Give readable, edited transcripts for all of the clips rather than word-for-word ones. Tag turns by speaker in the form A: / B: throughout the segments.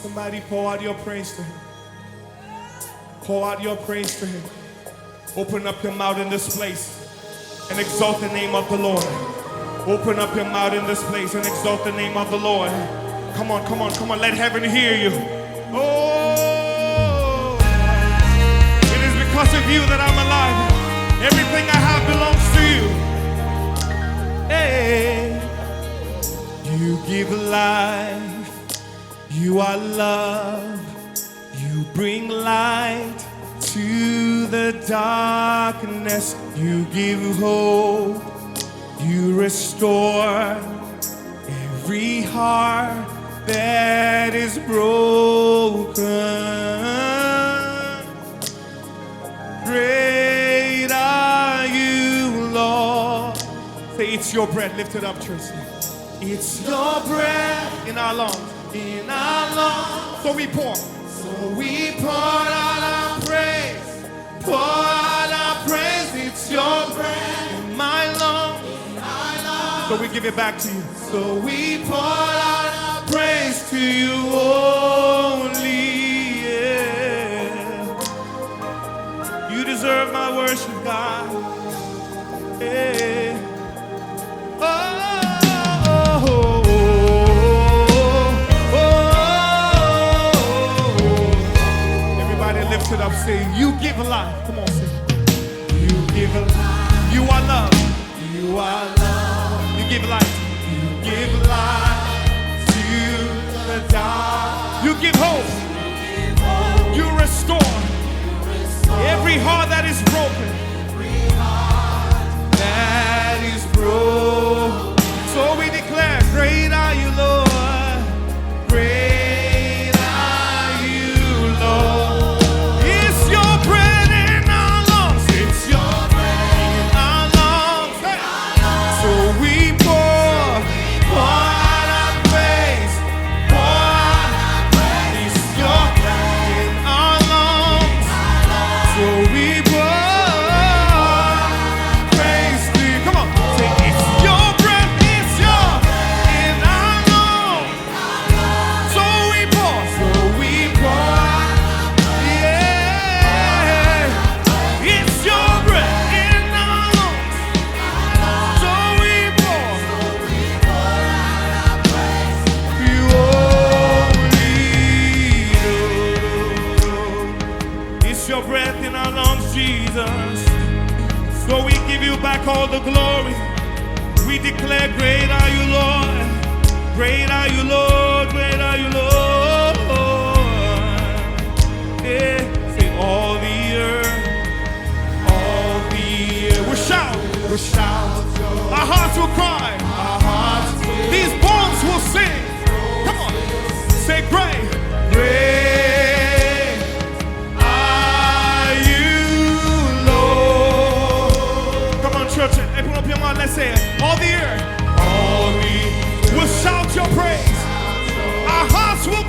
A: Somebody pour out your praise to him. Pour out your praise to him. Open up your mouth in this place and exalt the name of the Lord. Open up your mouth in this place and exalt the name of the Lord. Come on, come on, come on. Let heaven hear you. Oh, it is because of you that I'm alive. Everything I have belongs to you. Hey, you give life. You are love. You bring light to the darkness. You give hope. You restore every heart that is broken. Great are you, Lord. Say, it's your breath. Lift it up, church. It's your breath in our lungs. In our lungs. So we pour. So we pour out our praise. Pour out our praise. It's your breath in my lungs. So we give it back to you. So we pour out our praise to you only. Yeah. You deserve my worship, God. Yeah. Oh, oh, oh, oh, oh. Everybody lift it up. Say, you give life. Come on, say. You give life. You are love. You are love. You give life. You give life to the dark. You give hope. You restore every heart that is broken. That is broken. So we declare, great are you, Lord. Great are you, Lord. It's your breath in our lungs. It's your breath in our lungs. Hey. So we all the glory. We declare, great are you, Lord. Great are you, Lord. Great are you, Lord. Yeah. Say, all the earth. All the earth. We'll shout. We'll shout. Our hearts will cry. Our hearts will. These bones will sing. Come on. Say, great. Great. Open up your mouth, let's say it. All the earth, all the earth will shout your praise. Our hearts will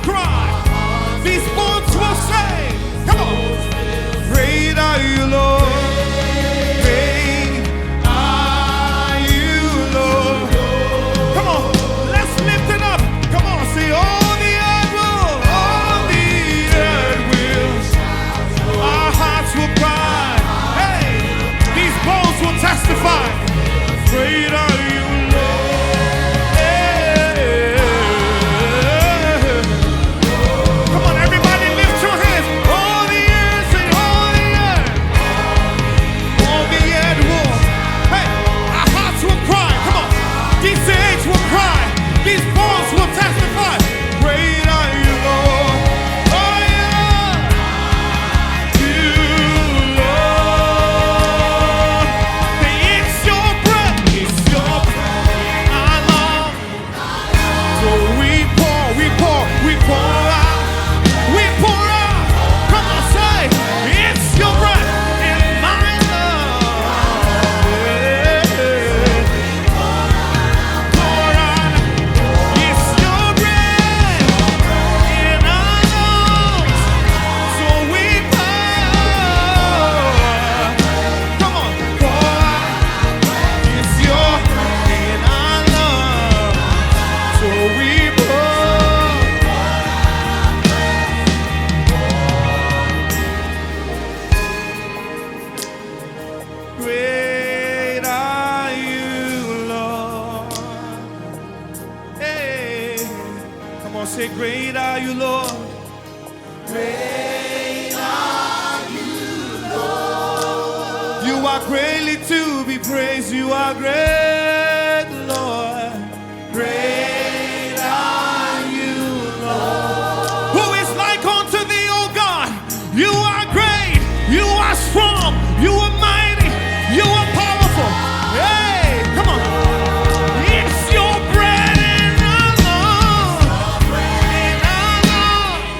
A: Great are you, Lord.
B: Great are you, Lord.
A: You are greatly to be praised. You are great, Lord. Great are you, Lord. Who is like unto thee, O God? You are great. You are strong. You are mighty. You are powerful. Hey, come on. It's your bread in our lungs. In our lungs.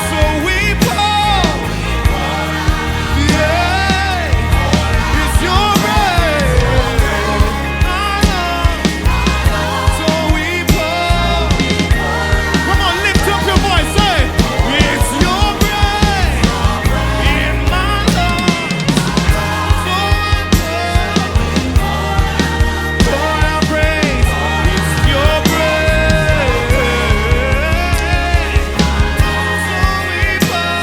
A: So we pour. Yeah. It's your bread in our lungs. So we pour. Come on, lift up your voice. Say, it's your bread in my lungs. So pour our praise. It's your bread. So we pour.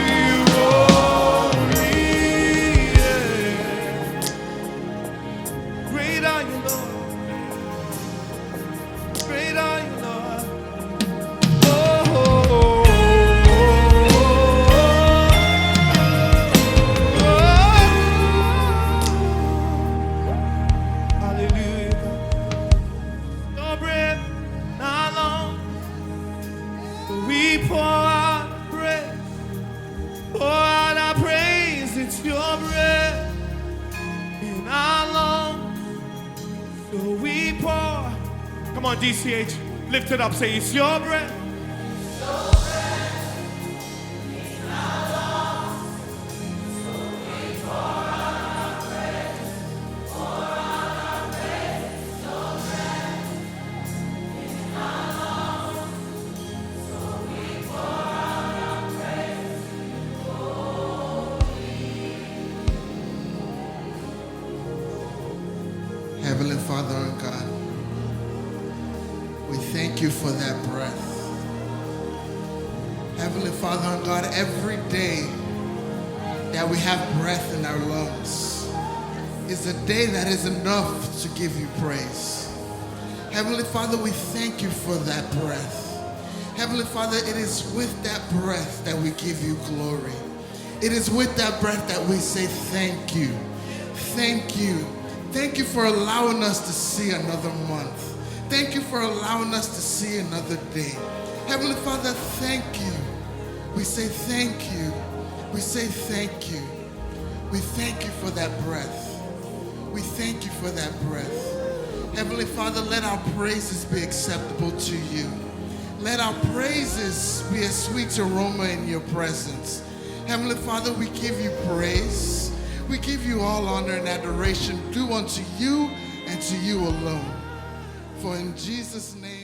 A: You only. Great are you, Lord. Great are you, Lord. Oh, hallelujah. Your breath, not long. We pour out praise. Pour out our praise. It's your breath in our lungs. So we pour. Come on, DCH. Lift it up. Say, it's your breath.
B: Heavenly Father and God, we thank you for that breath. Heavenly Father and God, every day that we have breath in our lungs is a day that is enough to give you praise. Heavenly Father, we thank you for that breath. Heavenly Father, it is with that breath that we give you glory. It is with that breath that we say thank you. Thank you. Thank you for allowing us to see another month. Thank you for allowing us to see another day. Heavenly Father, thank you. We say thank you. We say thank you. We thank you for that breath. We thank you for that breath. Heavenly Father, let our praises be acceptable to you. Let our praises be a sweet aroma in your presence. Heavenly Father, we give you praise. We give you all honor and adoration due unto you and to you alone. For in Jesus' name,